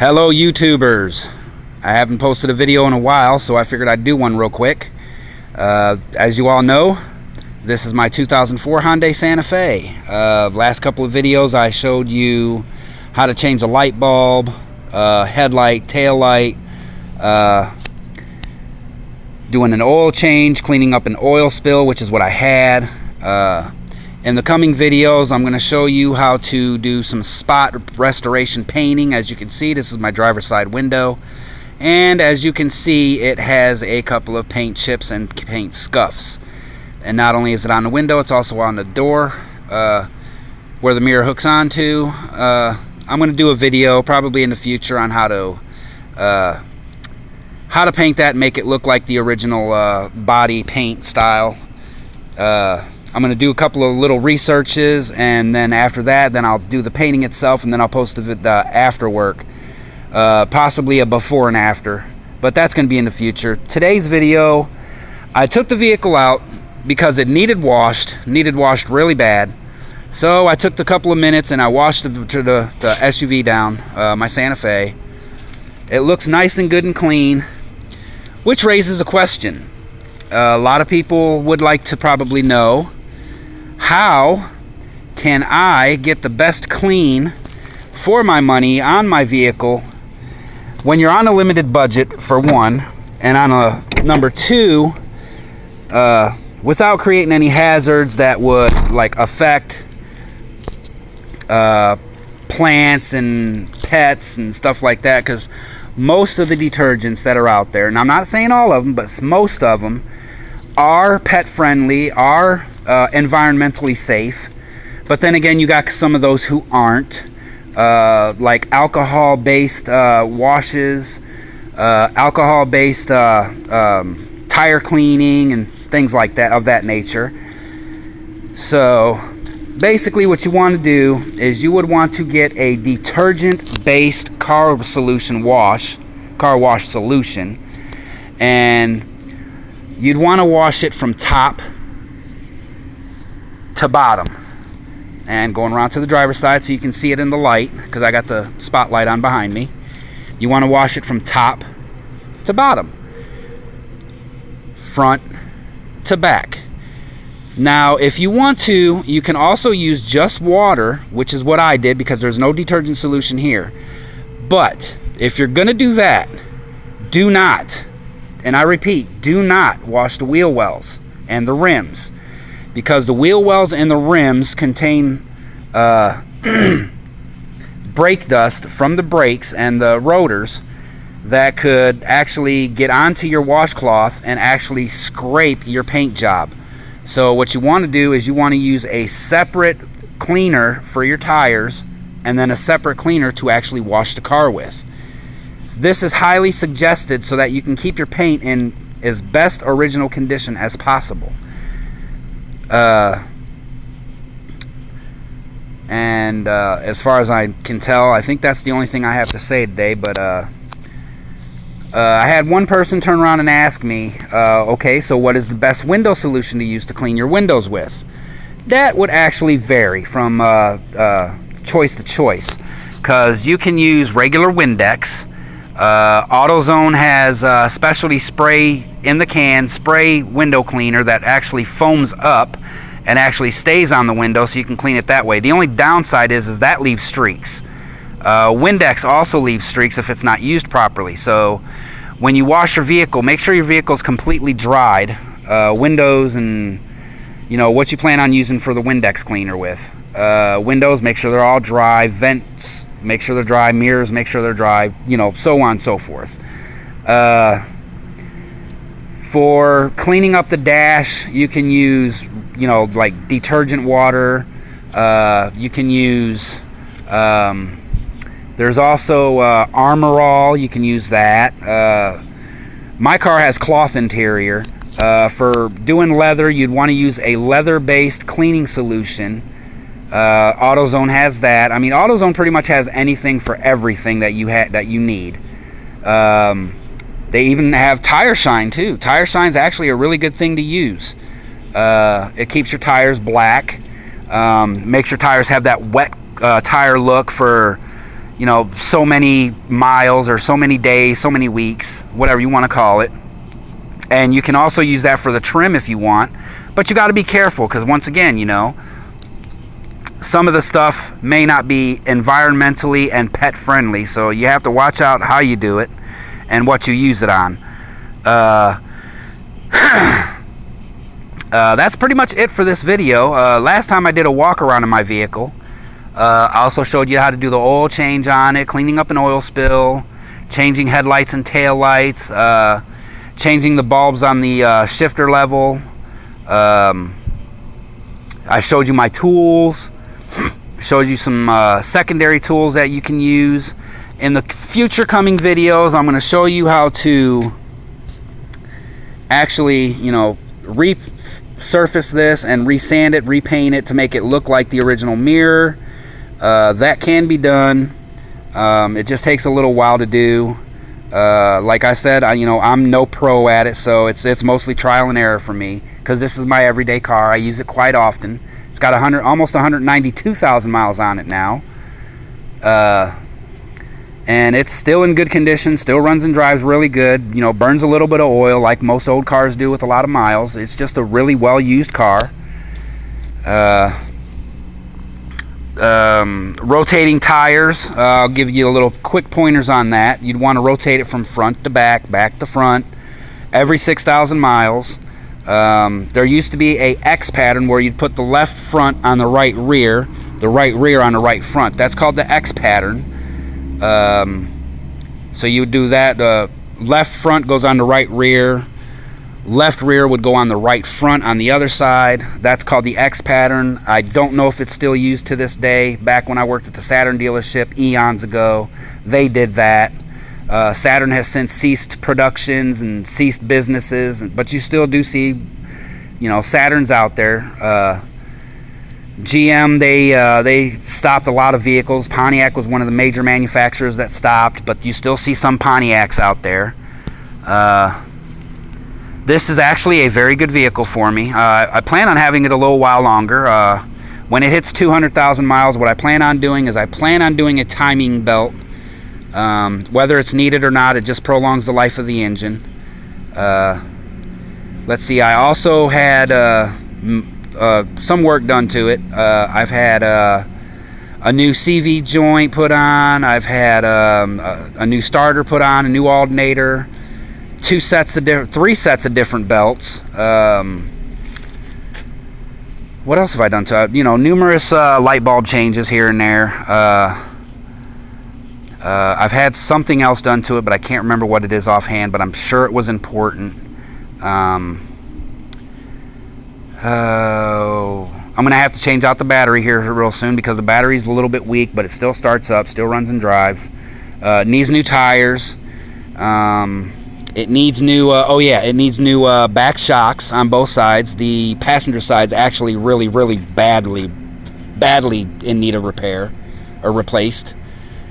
Hello YouTubers. I haven't posted a video in a while, so I figured I'd do one real quick. As you all know, this is my 2004 Hyundai Santa Fe. Last couple of videos I showed you how to change a light bulb, headlight, tail light, doing an oil change, cleaning up an oil spill, which is what I had. In the coming videos, I'm going to show you how to do some spot restoration painting. As you can see, this is my driver's side window. And as you can see, it has a couple of paint chips and paint scuffs. And not only is it on the window, it's also on the door where the mirror hooks onto. I'm going to do a video probably in the future on how to paint that and make it look like the original body paint style. I'm going to do a couple of little researches, and then after that, then I'll do the painting itself, and then I'll post the after work, possibly a before and after, but that's going to be in the future. Today's video, I took the vehicle out because it needed washed really bad. So I took the couple of minutes and I washed the SUV down, my Santa Fe. It looks nice and good and clean, which raises a question. A lot of people would like to probably know, how can I get the best clean for my money on my vehicle when you're on a limited budget, for one, and on a number two, without creating any hazards that would like affect plants and pets and stuff like that? Because most of the detergents that are out there, and I'm not saying all of them, but most of them are pet friendly, are environmentally safe. But then again, you got some of those who aren't, like alcohol based washes, alcohol based tire cleaning and things like that, of that nature. So basically what you want to do is you would want to get a detergent based car wash solution, and you'd want to wash it from top to bottom. And going around to the driver's side so you can see it in the light, because I got the spotlight on behind me. You want to wash it from top to bottom, front to back. Now if you want to, you can also use just water, which is what I did because there's no detergent solution here. But if you're gonna do that, do not, and I repeat, do not wash the wheel wells and the rims, because the wheel wells and the rims contain brake dust from the brakes and the rotors that could actually get onto your washcloth and actually scrape your paint job. So what you want to do is you want to use a separate cleaner for your tires and then a separate cleaner to actually wash the car with. This is highly suggested so that you can keep your paint in as best original condition as possible. As far as I can tell, I think that's the only thing I have to say today. But I had one person turn around and ask me, okay, so what is the best window solution to use to clean your windows with? That would actually vary from choice to choice, because you can use regular Windex. AutoZone has specialty spray in the can spray window cleaner that actually foams up and actually stays on the window, so you can clean it that way. The only downside is that leaves streaks. Windex also leaves streaks if it's not used properly. So when you wash your vehicle, make sure your vehicle is completely dried. Windows and what you plan on using for the Windex cleaner with. Windows, make sure they're all dry. Vents, make sure they're dry. Mirrors, make sure they're dry. So on and so forth. For cleaning up the dash, you can use like detergent water. You can use there's also Armor All. You can use that. My car has cloth interior. For doing leather, you'd want to use a leather based cleaning solution. AutoZone has that. I mean, AutoZone pretty much has anything for everything that you need. They even have Tire Shine too. Tire Shine's actually a really good thing to use. It keeps your tires black, makes your tires have that wet tire look for you know, so many miles or so many days, so many weeks, whatever you want to call it. And you can also use that for the trim if you want, but you got to be careful, because once again, you know, some of the stuff may not be environmentally and pet friendly, so you have to watch out how you do it and what you use it on. That's pretty much it for this video. Last time I did a walk around in my vehicle. I also showed you how to do the oil change on it, cleaning up an oil spill, changing headlights and tail lights, changing the bulbs on the shifter level. I showed you my tools, showed you some secondary tools that you can use. In the future coming videos, I'm going to show you how to actually, you know, resurface this and resand it, repaint it to make it look like the original mirror. That can be done. It just takes a little while to do. Like I said, you know, I'm no pro at it, so it's mostly trial and error for me, because this is my everyday car. I use it quite often. It's got almost 192,000 miles on it now. And it's still in good condition, still runs and drives really good. You know, burns a little bit of oil like most old cars do with a lot of miles. It's just a really well-used car. Rotating tires, I'll give you a little quick pointers on that. You'd want to rotate it from front to back, back to front, every 6,000 miles. There used to be a X pattern where you'd put the left front on the right rear on the right front. That's called the X pattern. So you would do that. Left front goes on the right rear, left rear would go on the right front on the other side. That's called the X pattern. I don't know if it's still used to this day. Back when I worked at the Saturn dealership eons ago, they did that. Saturn has since ceased productions and ceased businesses, but you still do see, you know, Saturns out there. GM, they stopped a lot of vehicles. Pontiac was one of the major manufacturers that stopped, but you still see some Pontiacs out there. This is actually a very good vehicle for me. I plan on having it a little while longer. When it hits 200,000 miles, what I plan on doing is I plan on doing a timing belt. Whether it's needed or not, it just prolongs the life of the engine. Let's see, I also had some work done to it. I've had a new CV joint put on. I've had a new starter put on, a new alternator, three sets of different belts. What else have I done to it? You know, numerous light bulb changes here and there. I've had something else done to it, but I can't remember what it is offhand, but I'm sure it was important. I'm going to have to change out the battery here real soon, because the battery's a little bit weak, but it still starts up, still runs and drives. It needs new tires. It needs new, it needs new back shocks on both sides. The passenger side's actually really, really badly in need of repair or replaced.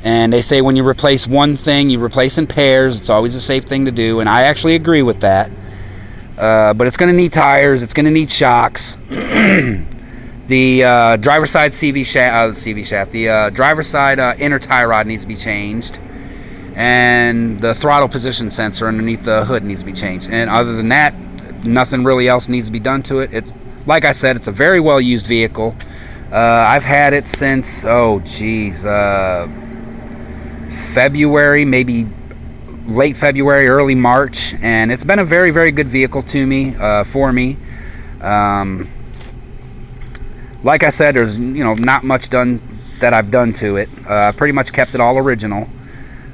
And they say when you replace one thing, you replace in pairs. It's always a safe thing to do, and I actually agree with that. But it's going to need tires. It's going to need shocks. The driver's side CV shaft, the driver's side inner tie rod needs to be changed, and the throttle position sensor underneath the hood needs to be changed. And other than that, nothing really else needs to be done to it. Like I said, it's a very well used vehicle. I've had it since February, maybe late February, early March, and it's been a very, very good vehicle to me, for me. Like I said, there's not much done that I've done to it. Pretty much kept it all original.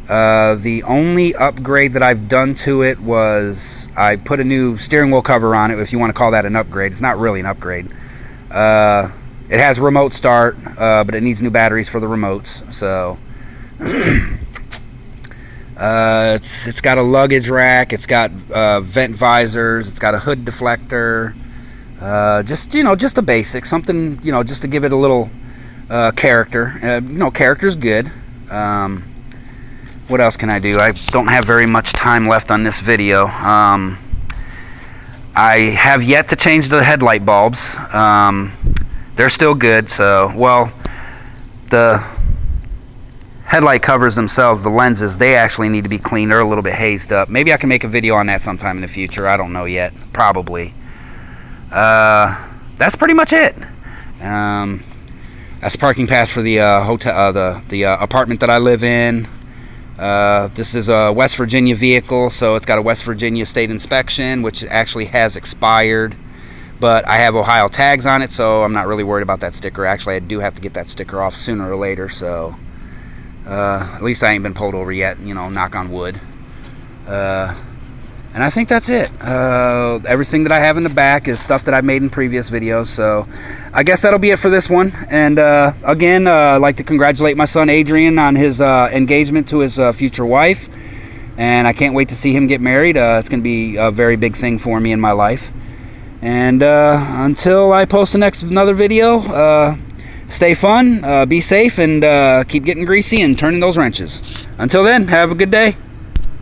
The only upgrade that I've done to it was I put a new steering wheel cover on it, if you want to call that an upgrade. It's not really an upgrade. It has remote start, but it needs new batteries for the remotes. So it's got a luggage rack, it's got vent visors, it's got a hood deflector, just a basic, something, just to give it a little character. Character's good. What else can I do? I don't have very much time left on this video. I have yet to change the headlight bulbs. They're still good, so, well, the headlight covers themselves, the lenses, they actually need to be cleaned. They're a little bit hazed up. Maybe I can make a video on that sometime in the future. I don't know yet. Probably. That's pretty much it. That's parking pass for the hotel, the apartment that I live in. This is a West Virginia vehicle, so it's got a West Virginia state inspection, which actually has expired. But I have Ohio tags on it, so I'm not really worried about that sticker. Actually, I do have to get that sticker off sooner or later, so at least I ain't been pulled over yet, you know, knock on wood. And I think that's it. Everything that I have in the back is stuff that I've made in previous videos, so I guess that'll be it for this one. And again, I'd like to congratulate my son Adrian on his engagement to his future wife, and I can't wait to see him get married. It's going to be a very big thing for me in my life. And until I post another video, stay fun, be safe, and keep getting greasy and turning those wrenches. Until then, have a good day.